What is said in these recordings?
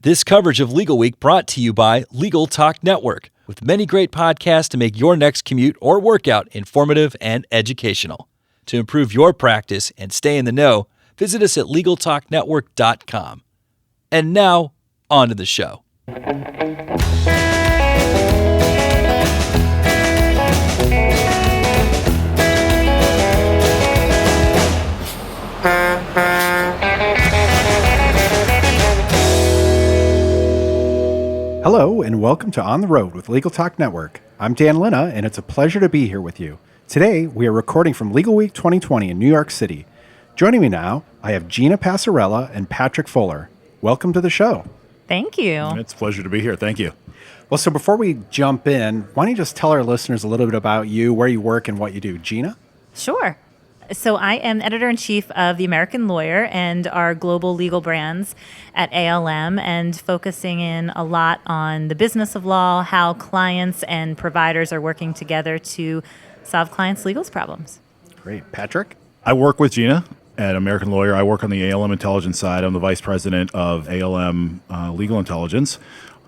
This coverage of Legal Week brought to you by Legal Talk Network, with many great podcasts to make your next commute or workout informative and educational. To improve your practice and stay in the know, visit us at LegalTalkNetwork.com. And now, on to the show. Hello, and welcome to On the Road with Legal Talk Network. I'm Dan Linna, and it's a pleasure to be here with you. Today, we are recording from Legal Week 2020 in New York City. Joining me now, I have Gina Passarella and Patrick Fuller. Welcome to the show. Thank you. It's a pleasure to be here. Thank you. Well, so before we jump in, why don't you just tell our listeners a little bit about you, where you work, and what you do? Gina? Sure. So I am editor-in-chief of The American Lawyer and our global legal brands at ALM, and focusing in a lot on the business of law, how clients and providers are working together to solve clients' legal problems. Great. Patrick? I work with Gina at American Lawyer. I work on the ALM Intelligence side. I'm the vice president of ALM Legal Intelligence.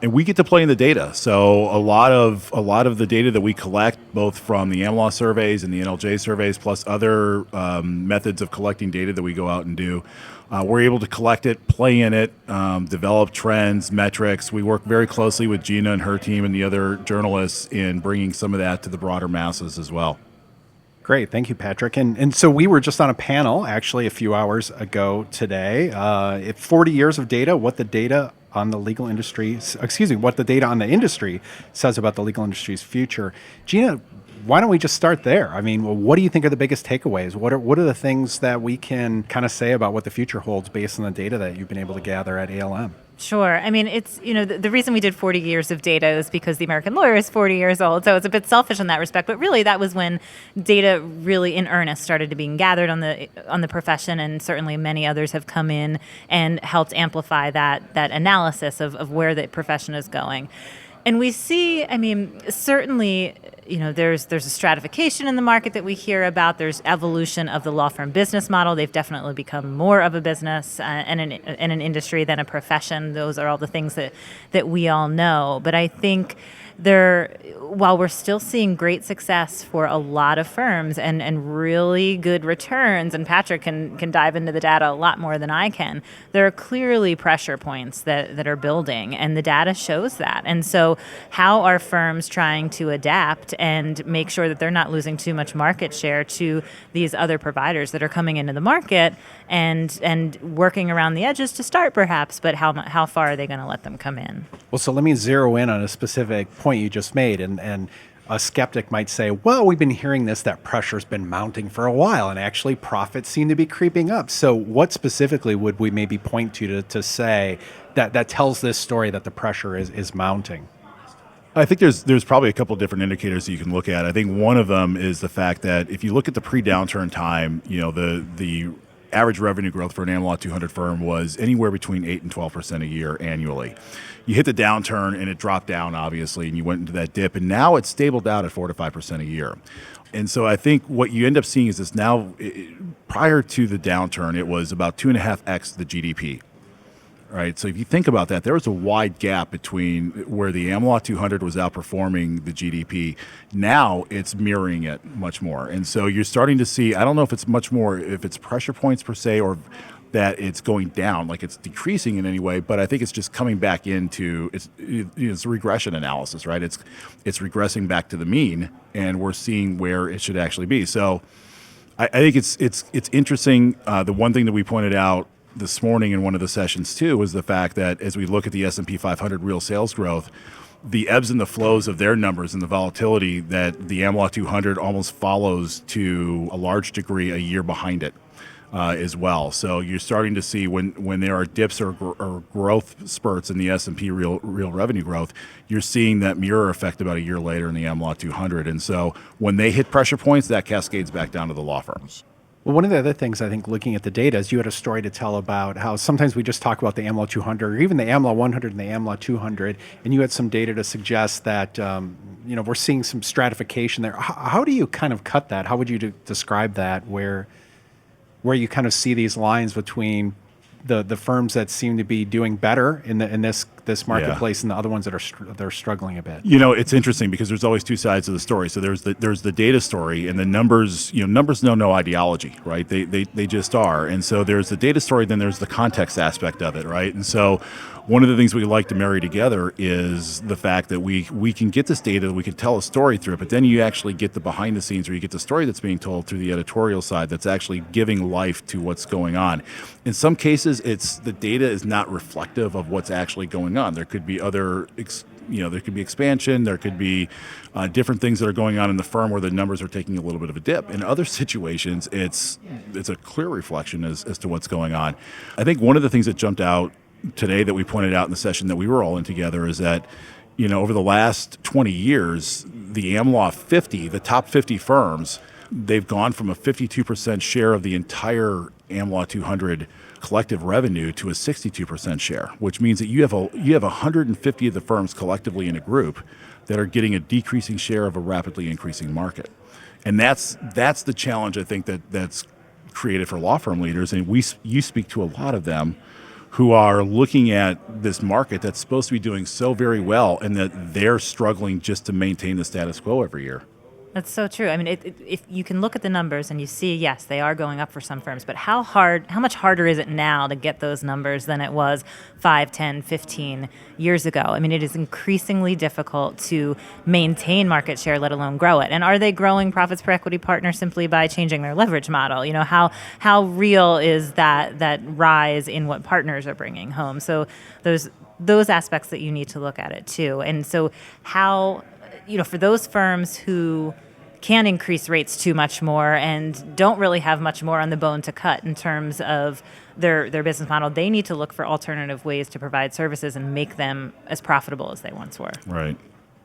And we get to play in the data. So a lot of the data that we collect, both from the AmLaw surveys and the NLJ surveys, plus other methods of collecting data that we go out and do, we're able to collect it, play in it, develop trends, metrics. We work very closely with Gina and her team and the other journalists in bringing some of that to the broader masses as well. Great. Thank you, Patrick. And so we were just on a panel, actually, a few hours ago today. 40 years of data, what the data on the legal industry, what the data on the industry says about the legal industry's future. Gina, why don't we just start there? I mean, what do you think are the biggest takeaways? What are the things that we can kind of say about what the future holds based on the data that you've been able to gather at ALM? Sure. I mean, it's, the reason we did 40 years of data is because The American Lawyer is 40 years old. So it's a bit selfish in that respect. But really, that was when data really in earnest started to being gathered on the profession. And certainly many others have come in and helped amplify that analysis of where the profession is going. And we see, I mean, certainly, there's a stratification in the market that we hear about. There's evolution of the law firm business model. They've definitely become more of a business and an industry than a profession. Those are all the things that we all know. But I think while we're still seeing great success for a lot of firms and really good returns, and Patrick can dive into the data a lot more than I can, there are clearly pressure points that are building, and the data shows that. And so how are firms trying to adapt and make sure that they're not losing too much market share to these other providers that are coming into the market and working around the edges to start perhaps, but how far are they going to let them come in? Well, so let me zero in on a specific point you just made, and a skeptic might say, well, we've been hearing that pressure's been mounting for a while, and actually profits seem to be creeping up. So what specifically would we maybe point to say that tells this story that the pressure is mounting? I think there's probably a couple of different indicators that you can look at. I think one of them is the fact that if you look at the pre-downturn time, the average revenue growth for an AmLaw 200 firm was anywhere between 8 and 12% a year annually. You hit the downturn and it dropped down, obviously, and you went into that dip, and now it's stabled out at 4 to 5% a year. And so I think what you end up seeing is this now, prior to the downturn, it was about 2.5x the GDP. Right. So if you think about that, there was a wide gap between where the AmLaw 200 was outperforming the GDP. Now it's mirroring it much more. And so you're starting to see, I don't know if it's much more, if it's pressure points per se, or that it's going down, like it's decreasing in any way, but I think it's just coming back into, it's a regression analysis, right? It's regressing back to the mean, and we're seeing where it should actually be. So I think it's interesting. The one thing that we pointed out this morning in one of the sessions too was the fact that as we look at the S&P 500 real sales growth, the ebbs and the flows of their numbers and the volatility, that the AmLaw 200 almost follows to a large degree a year behind it as well. So you're starting to see when there are dips or growth spurts in the S&P real revenue growth, you're seeing that mirror effect about a year later in the AmLaw 200. And so when they hit pressure points, that cascades back down to the law firms. Well, one of the other things I think looking at the data is you had a story to tell about how sometimes we just talk about the AmLaw 200 or even the AmLaw 100 and the AmLaw 200, and you had some data to suggest that we're seeing some stratification there. How do you kind of cut that? How would you describe that where you kind of see these lines between the firms that seem to be doing better in this marketplace, and the other ones that they're struggling a bit. It's interesting because there's always two sides of the story. So there's the data story, and the numbers. Numbers know no ideology, right? They just are. And so there's the data story, then there's the context aspect of it, right? And so one of the things we like to marry together is the fact that we can get this data, we can tell a story through it, but then you actually get the behind the scenes, or you get the story that's being told through the editorial side that's actually giving life to what's going on. In some cases, the data is not reflective of what's actually going on. There could be there could be expansion, there could be different things that are going on in the firm where the numbers are taking a little bit of a dip. In other situations, it's a clear reflection as to what's going on. I think one of the things that jumped out today that we pointed out in the session that we were all in together is that, over the last 20 years, the AmLaw 50, the top 50 firms, they've gone from a 52% share of the entire AmLaw 200 collective revenue to a 62% share, which means that you have 150 of the firms collectively in a group that are getting a decreasing share of a rapidly increasing market. And that's the challenge I think that's created for law firm leaders. And you speak to a lot of them who are looking at this market that's supposed to be doing so very well, and that they're struggling just to maintain the status quo every year. That's so true. I mean, if you can look at the numbers and you see, yes, they are going up for some firms, but how much harder is it now to get those numbers than it was 5, 10, 15 years ago? I mean, it is increasingly difficult to maintain market share, let alone grow it. And are they growing profits per equity partner simply by changing their leverage model? How real is that rise in what partners are bringing home? So there's those aspects that you need to look at it too. And so how, for those firms who can increase rates too much more and don't really have much more on the bone to cut in terms of their business model, they need to look for alternative ways to provide services and make them as profitable as they once were. Right.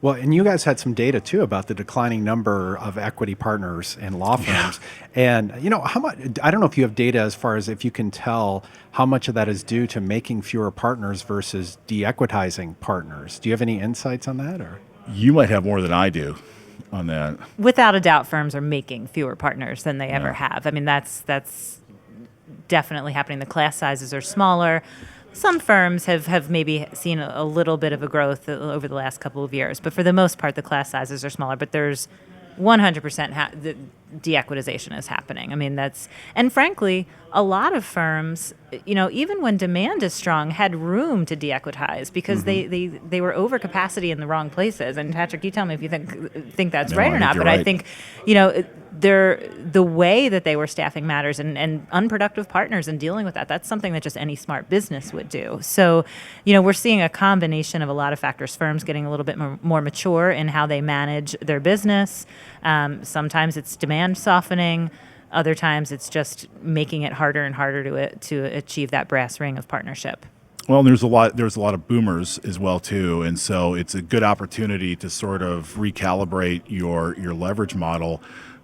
Well, and you guys had some data too about the declining number of equity partners in law firms. Yeah. And how much, I don't know if you have data as far as if you can tell how much of that is due to making fewer partners versus de-equitizing partners. Do you have any insights on that, or? You might have more than I do on that. Without a doubt, firms are making fewer partners than they ever have. I mean, that's definitely happening. The class sizes are smaller. Some firms have maybe seen a little bit of a growth over the last couple of years, but for the most part, the class sizes are smaller. But there's 100% the de-equitization is happening. I mean, and frankly, a lot of firms, even when demand is strong, had room to de-equitize because they were over capacity in the wrong places. And Patrick, you tell me if you think that's right or not. But right. I think, the way that they were staffing matters, and unproductive partners and dealing with that's something that just any smart business would do. So, we're seeing a combination of a lot of factors. Firms getting a little bit more mature in how they manage their business. Sometimes it's demand softening. Other times it's just making it harder and harder to achieve that brass ring of partnership. Well, there's a lot of boomers as well too, and so it's a good opportunity to sort of recalibrate your leverage model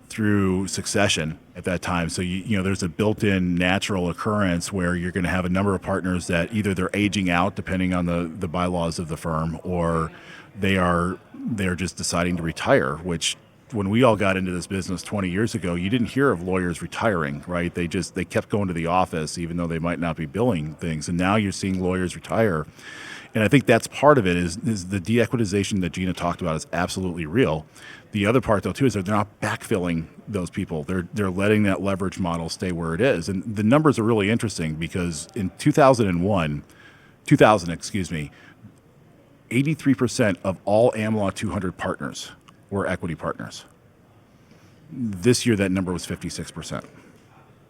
through succession at that time. So there's a built-in natural occurrence where you're going to have a number of partners that either they're aging out depending on the bylaws of the firm, or they're just deciding to retire, which when we all got into this business 20 years ago, you didn't hear of lawyers retiring, right? They kept going to the office even though they might not be billing things. And now you're seeing lawyers retire. And I think that's part of it is the de-equitization that Gina talked about is absolutely real. The other part, though, too, is that they're not backfilling those people. They're letting that leverage model stay where it is. And the numbers are really interesting because in 2000, 83% of all AmLaw 200 partners were equity partners. This year, that number was 56%.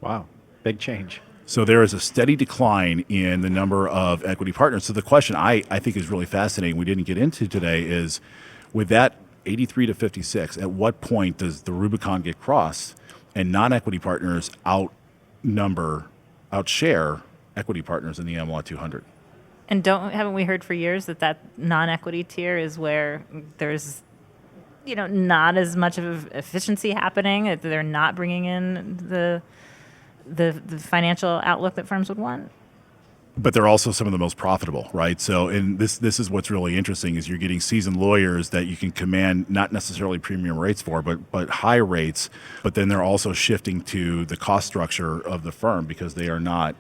Wow, big change. So there is a steady decline in the number of equity partners. So the question I think is really fascinating, we didn't get into today, is with that 83 to 56, at what point does the Rubicon get crossed and non-equity partners outshare equity partners in the AmLaw 200? And haven't we heard for years that non-equity tier is where there's not as much of efficiency happening, that they're not bringing in the financial outlook that firms would want? But they're also some of the most profitable, right? So, and this is what's really interesting is you're getting seasoned lawyers that you can command not necessarily premium rates for, but high rates. But then they're also shifting to the cost structure of the firm because they are not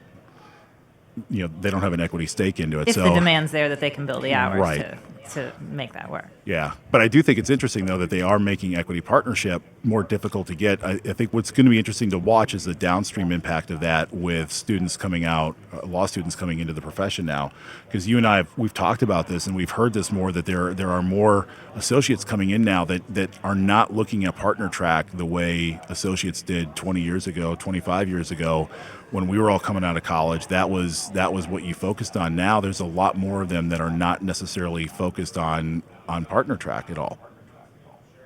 they don't have an equity stake into it. If the demand's there that they can bill the hours Right. to make that work. Yeah, but I do think it's interesting, though, that they are making equity partnership more difficult to get. I think what's going to be interesting to watch is the downstream impact of that with students coming out, law students coming into the profession now. Because you and I, we've talked about this, and we've heard this more, that there are more associates coming in now that are not looking at partner track the way associates did 20 years ago, 25 years ago. When we were all coming out of college, that was what you focused on. Now there's a lot more of them that are not necessarily focused on partner track at all.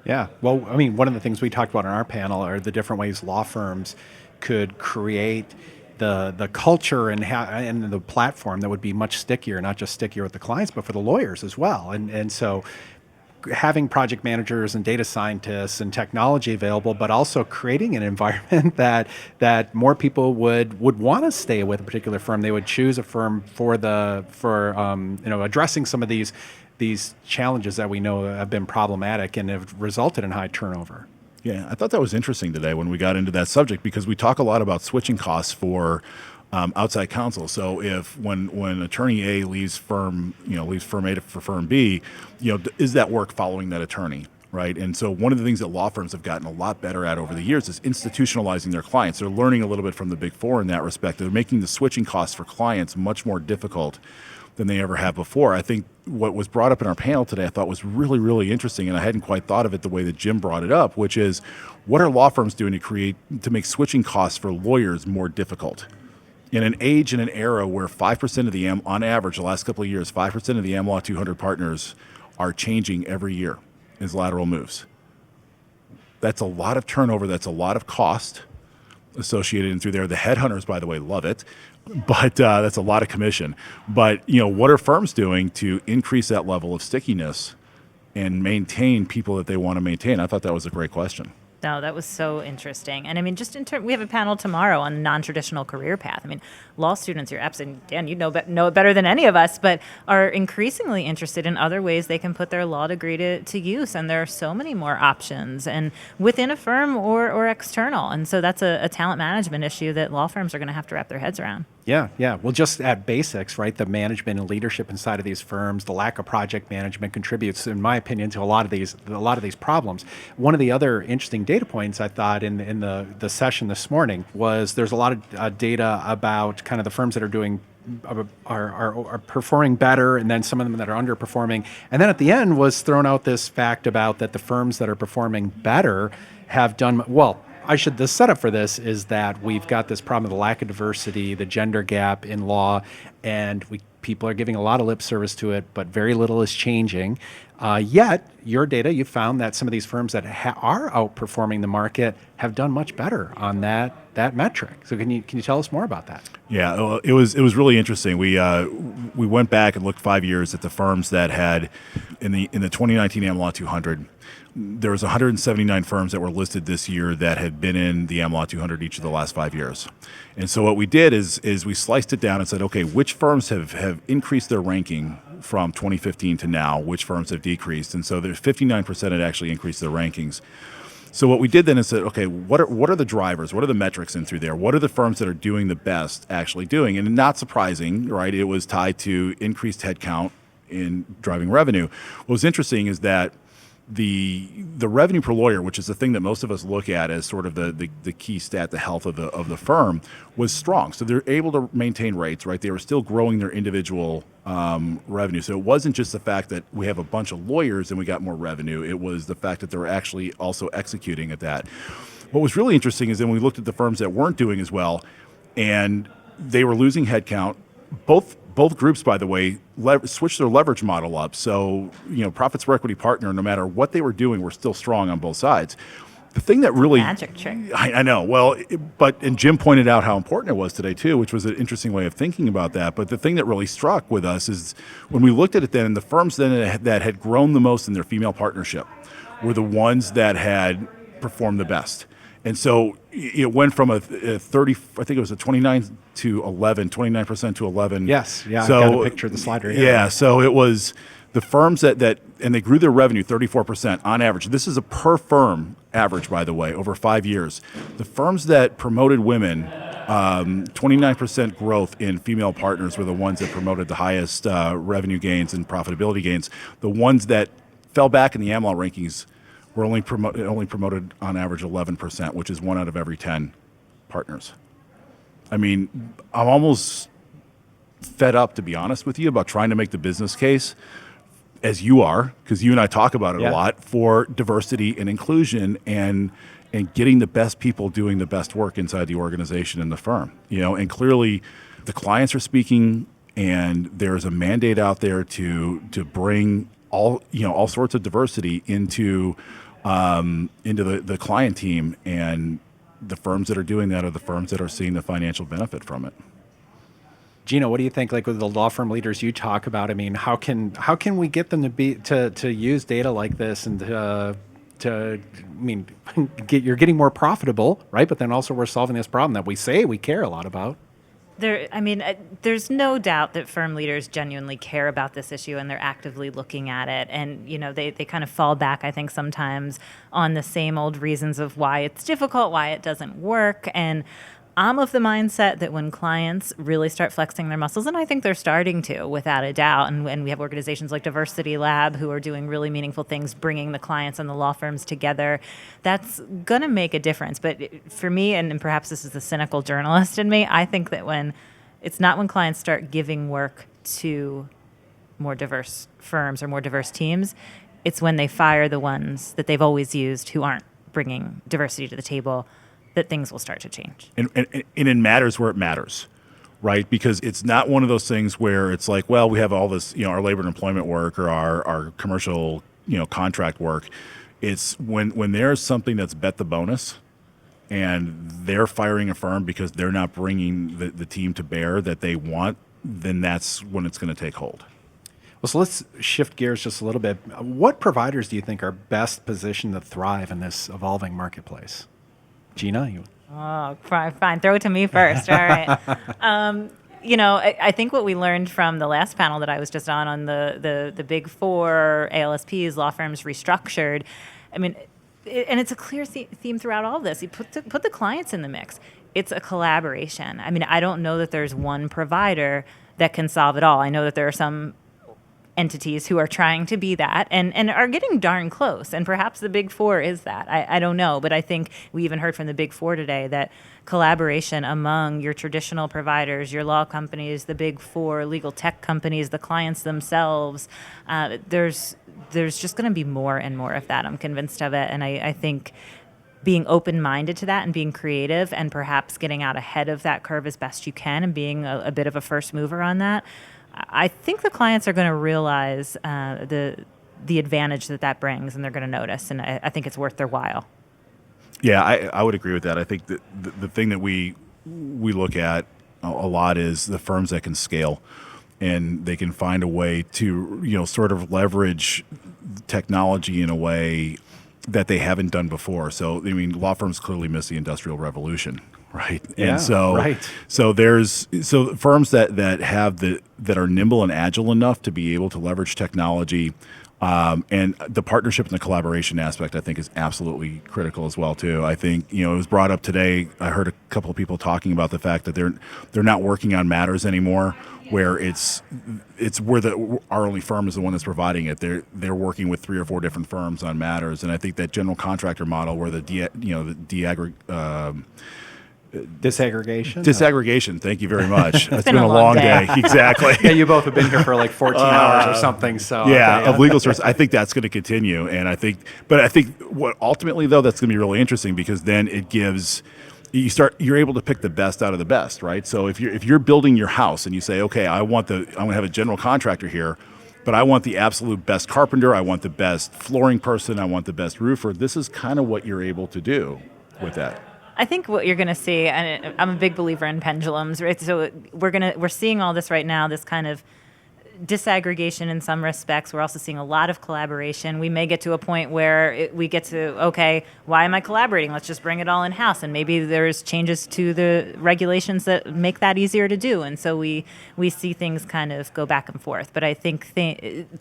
Yeah. Well, I mean, one of the things we talked about on our panel are the different ways law firms could create the culture and the platform that would be much stickier, not just stickier with the clients, but for the lawyers as well. And so having project managers and data scientists and technology available, but also creating an environment that more people would want to stay with a particular firm. They would choose a firm for addressing some of these challenges that we know have been problematic and have resulted in high turnover. Yeah, I thought that was interesting today when we got into that subject, because we talk a lot about switching costs for outside counsel. So if when attorney A leaves firm A for firm B, is that work following that attorney, right? And so one of the things that law firms have gotten a lot better at over the years is institutionalizing their clients. They're learning a little bit from the Big Four in that respect. They're making the switching costs for clients much more difficult than they ever have before. I think what was brought up in our panel today I thought was really, really interesting, and I hadn't quite thought of it the way that Jim brought it up, which is, what are law firms doing to make switching costs for lawyers more difficult? In an age and an era where 5% of the on average, the last couple of years, 5% of the Am Law 200 partners are changing every year as lateral moves. That's a lot of turnover. That's a lot of cost associated in through there. The headhunters, by the way, love it, but that's a lot of commission. But what are firms doing to increase that level of stickiness and maintain people that they want to maintain? I thought that was a great question. No, that was so interesting. And I mean, we have a panel tomorrow on non-traditional career path. I mean, law students, you're absolutely, Dan, you know it better than any of us, but are increasingly interested in other ways they can put their law degree to use. And there are so many more options, and within a firm or external. And so that's a talent management issue that law firms are going to have to wrap their heads around. Yeah. Well, just at basics, right? The management and leadership inside of these firms, the lack of project management contributes, in my opinion, to a lot of these problems. One of the other interesting data points I thought in the session this morning was there's a lot of data about kind of the firms that are doing are performing better, and then some of them that are underperforming. And then at the end was thrown out this fact about that the firms that are performing better have done well. The setup for this is that we've got this problem of the lack of diversity, the gender gap in law, and people are giving a lot of lip service to it, but very little is changing. Yet, your data, you found that some of these firms that are outperforming the market have done much better on that metric. So can you tell us more about that? Yeah, it was really interesting. We went back and looked 5 years at the firms that had in the 2019 Am Law 200. There was 179 firms that were listed this year that had been in the Am Law 200 each of the last 5 years. And so what we did is we sliced it down and said, okay, which firms have increased their ranking from 2015 to now, which firms have decreased. And so there's 59% had actually increased their rankings. So what we did then is said, okay, what are the drivers? What are the metrics in through there? What are the firms that are doing the best actually doing? And not surprising, right? It was tied to increased headcount in driving revenue. What was interesting is that the revenue per lawyer, which is the thing that most of us look at as sort of the key stat, the health of the firm, was strong. So they're able to maintain rates, right? They were still growing their individual revenue. So it wasn't just the fact that we have a bunch of lawyers and we got more revenue. It was the fact that they were actually also executing at that. What was really interesting is then we looked at the firms that weren't doing as well, and they were losing headcount. Both groups, by the way, switched their leverage model up. So, profits per equity partner, no matter what they were doing, were still strong on both sides. The thing that really magic trick. I know. Well, and Jim pointed out how important it was today too, which was an interesting way of thinking about that. But the thing that really struck with us is when we looked at it then, the firms then that had grown the most in their female partnership were the ones that had performed the best. And so it went from a 30, I think it was a 29% to 11. Yes, yeah, so, I've got a picture of the slide right here. Yeah, so it was the firms that and they grew their revenue 34% on average. This is a per firm average, by the way, over 5 years. The firms that promoted women, 29% growth in female partners were the ones that promoted the highest revenue gains and profitability gains. The ones that fell back in the AMLA rankings were only promoted on average 11%, which is 1 out of every 10 partners. I mean, I'm almost fed up, to be honest with you, about trying to make the business case, as you are, because you and I talk about it a lot, for diversity and inclusion and getting the best people doing the best work inside the organization and the firm. And clearly the clients are speaking, and there's a mandate out there to bring all sorts of diversity into the client team, and the firms that are doing that are the firms that are seeing the financial benefit from it. Gina, what do you think? Like with the law firm leaders you talk about, I mean, how can we get them to use data like this and you're getting more profitable, right? But then also we're solving this problem that we say we care a lot about. There's no doubt that firm leaders genuinely care about this issue, and they're actively looking at it. And, they kind of fall back, I think, sometimes on the same old reasons of why it's difficult, why it doesn't work. And I'm of the mindset that when clients really start flexing their muscles, and I think they're starting to, without a doubt, and we have organizations like Diversity Lab who are doing really meaningful things, bringing the clients and the law firms together, that's going to make a difference. But for me, and perhaps this is the cynical journalist in me, I think that it's not when clients start giving work to more diverse firms or more diverse teams, it's when they fire the ones that they've always used who aren't bringing diversity to the table, that things will start to change. And it matters where it matters, right? Because it's not one of those things where it's like, well, we have all this, our labor and employment work or our commercial, contract work. It's when there's something that's bet the bonus and they're firing a firm because they're not bringing the team to bear that they want, then that's when it's going to take hold. Well, so let's shift gears just a little bit. What providers do you think are best positioned to thrive in this evolving marketplace? Gina? Oh, fine. Throw it to me first. All right. I think what we learned from the last panel that I was just on the Big Four, ALSPs, law firms restructured, and it's a clear theme throughout all of this. You put the clients in the mix. It's a collaboration. I don't know that there's one provider that can solve it all. I know that there are some entities who are trying to be that and are getting darn close. And perhaps the Big Four is that. I don't know. But I think we even heard from the Big Four today that collaboration among your traditional providers, your law companies, the Big Four, legal tech companies, the clients themselves, there's just going to be more and more of that. I'm convinced of it. And I think being open-minded to that and being creative and perhaps getting out ahead of that curve as best you can and being a bit of a first mover on that, I think the clients are going to realize the advantage that brings, and they're going to notice, and I think it's worth their while. Yeah, I would agree with that. I think that the thing that we look at a lot is the firms that can scale, and they can find a way to sort of leverage technology in a way that they haven't done before. So law firms clearly miss the Industrial Revolution. Right. Yeah, and so, right. So there's firms that are nimble and agile enough to be able to leverage technology, and the partnership and the collaboration aspect, I think, is absolutely critical as well too. I think it was brought up today. I heard a couple of people talking about the fact that they're not working on matters anymore, where it's where our only firm is the one that's providing it. They're working with 3 or 4 different firms on matters, and I think that general contractor model where Disaggregation. Thank you very much. It's been a long day. Exactly. Yeah, you both have been here for like 14 hours or something. So of legal source, I think that's going to continue, and I think what ultimately though that's going to be really interesting, because then it gives you're able to pick the best out of the best, right? So if you're building your house and you say, okay, I'm going to have a general contractor here, but I want the absolute best carpenter, I want the best flooring person, I want the best roofer. This is kind of what you're able to do with that. I think what you're going to see, and I'm a big believer in pendulums, right? So we're seeing all this right now, this kind of disaggregation in some respects. We're also seeing a lot of collaboration. We may get to a point where we get to, okay, why am I collaborating? Let's just bring it all in-house. And maybe there's changes to the regulations that make that easier to do. And so we see things kind of go back and forth. But I think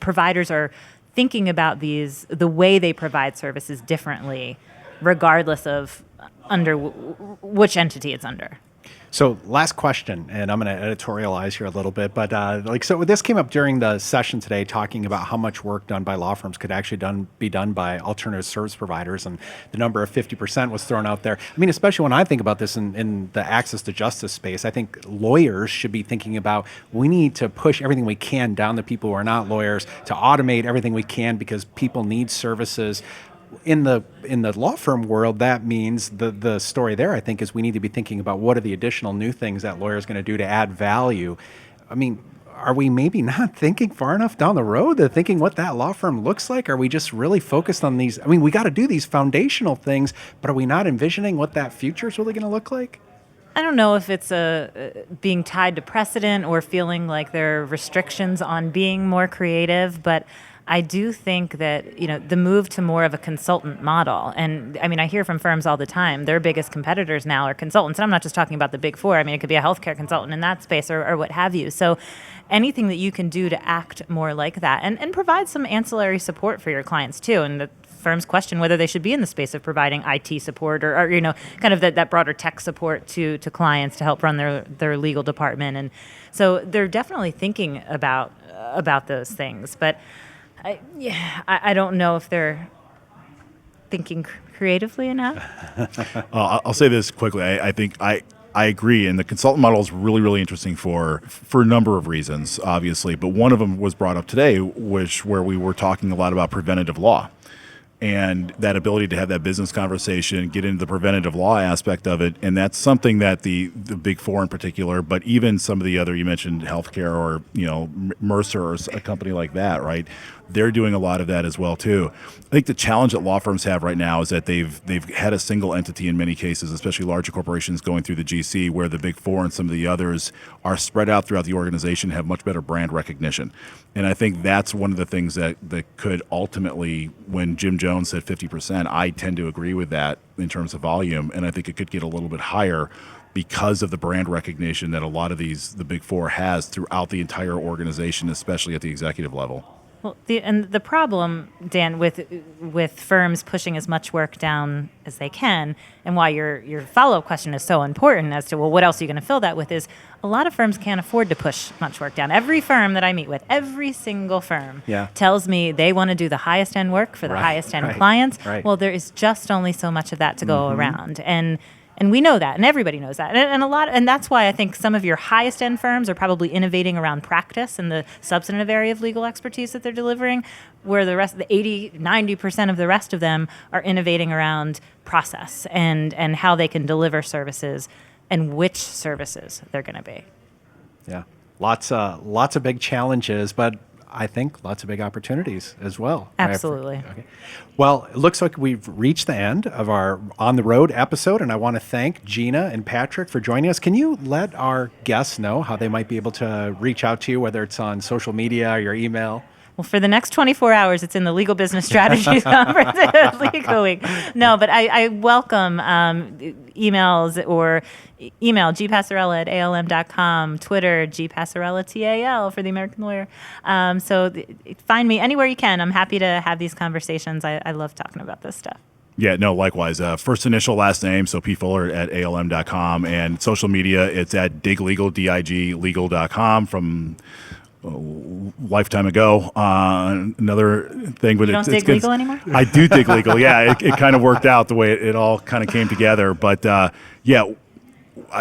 providers are thinking about the way they provide services differently regardless of under which entity it's under. So last question, and I'm going to editorialize here a little bit, but so this came up during the session today, talking about how much work done by law firms could actually be done by alternative service providers, and the number of 50% was thrown out there. I mean, especially when I think about this in the access to justice space, I think lawyers should be thinking about, we need to push everything we can down to people who are not lawyers, to automate everything we can because people need services. In the law firm world, that means the story there, I think, is we need to be thinking about what are the additional new things that lawyers going to do to add value. I mean, are we maybe not thinking far enough down the road to thinking what that law firm looks like? Are we just really focused on these? I mean, we got to do these foundational things, but are we not envisioning what that future is really going to look like? I don't know if it's being tied to precedent or feeling like there are restrictions on being more creative, but I do think that, the move to more of a consultant model, and I mean, I hear from firms all the time, their biggest competitors now are consultants, and I'm not just talking about the big four. I mean, it could be a healthcare consultant in that space or what have you. So anything that you can do to act more like that and provide some ancillary support for your clients too, and the firms question whether they should be in the space of providing IT support or kind of that broader tech support to clients to help run their legal department. And so they're definitely thinking about those things, but I don't know if they're thinking creatively enough. I'll say this quickly. I think I agree, and the consultant model is really, really interesting for a number of reasons, obviously. But one of them was brought up today, where we were talking a lot about preventative law. And that ability to have that business conversation, get into the preventative law aspect of it. And that's something that the big four in particular, but even some of the other, you mentioned healthcare or, Mercer or a company like that, right? They're doing a lot of that as well too. I think the challenge that law firms have right now is that they've had a single entity in many cases, especially larger corporations going through the GC, where the big four and some of the others are spread out throughout the organization, have much better brand recognition. And I think that's one of the things that could ultimately, when Jim Jones said 50%, I tend to agree with that in terms of volume, and I think it could get a little bit higher because of the brand recognition that a lot of the big four has throughout the entire organization, especially at the executive level. Well, the problem, Dan, with firms pushing as much work down as they can, and why your follow-up question is so important as to, well, what else are you going to fill that with, is a lot of firms can't afford to push much work down. Every firm that I meet with, every single firm tells me they want to do the highest end work for the highest end clients. Right. Well, there is just only so much of that to go around. And we know that, and everybody knows that. And that's why I think some of your highest end firms are probably innovating around practice and the substantive area of legal expertise that they're delivering, where the rest, the 80-90% of the rest of them are innovating around process and how they can deliver services and which services they're going to be. Yeah, lots of big challenges, but I think lots of big opportunities as well. Absolutely. Okay. Well, it looks like we've reached the end of our On the Road episode, and I want to thank Gina and Patrick for joining us. Can you let our guests know how they might be able to reach out to you, whether it's on social media or your email? Well, for the next 24 hours, it's in the Legal Business Strategies Conference at Legalweek. No, but I welcome emails or email gpassarella@alm.com, Twitter, gpassarella, TAL for the American Lawyer. So find me anywhere you can. I'm happy to have these conversations. I love talking about this stuff. Yeah, no, likewise. First initial, last name, so pfuller@alm.com. And social media, it's at diglegal, diglegal.com from lifetime ago. Another thing, but you don't dig legal anymore? I do dig legal. Yeah, it kind of worked out the way it all kind of came together. But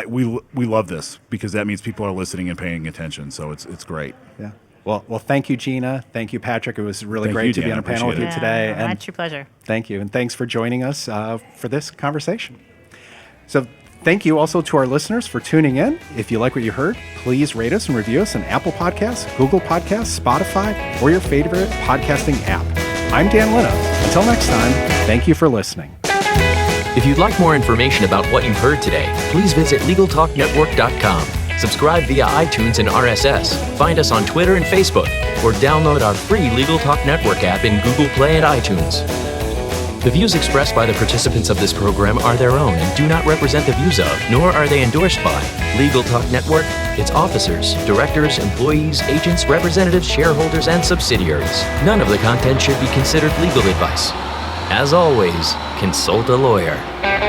we love this because that means people are listening and paying attention. So it's great. Yeah. Well, thank you, Gina. Thank you, Patrick. It was really great to be on a panel with you today. And it's your pleasure. Thank you, and thanks for joining us for this conversation. So. Thank you also to our listeners for tuning in. If you like what you heard, please rate us and review us on Apple Podcasts, Google Podcasts, Spotify, or your favorite podcasting app. I'm Dan Linna. Until next time, thank you for listening. If you'd like more information about what you've heard today, please visit LegalTalkNetwork.com. Subscribe via iTunes and RSS. Find us on Twitter and Facebook, or download our free Legal Talk Network app in Google Play and iTunes. The views expressed by the participants of this program are their own and do not represent the views of, nor are they endorsed by, Legal Talk Network, its officers, directors, employees, agents, representatives, shareholders, and subsidiaries. None of the content should be considered legal advice. As always, consult a lawyer.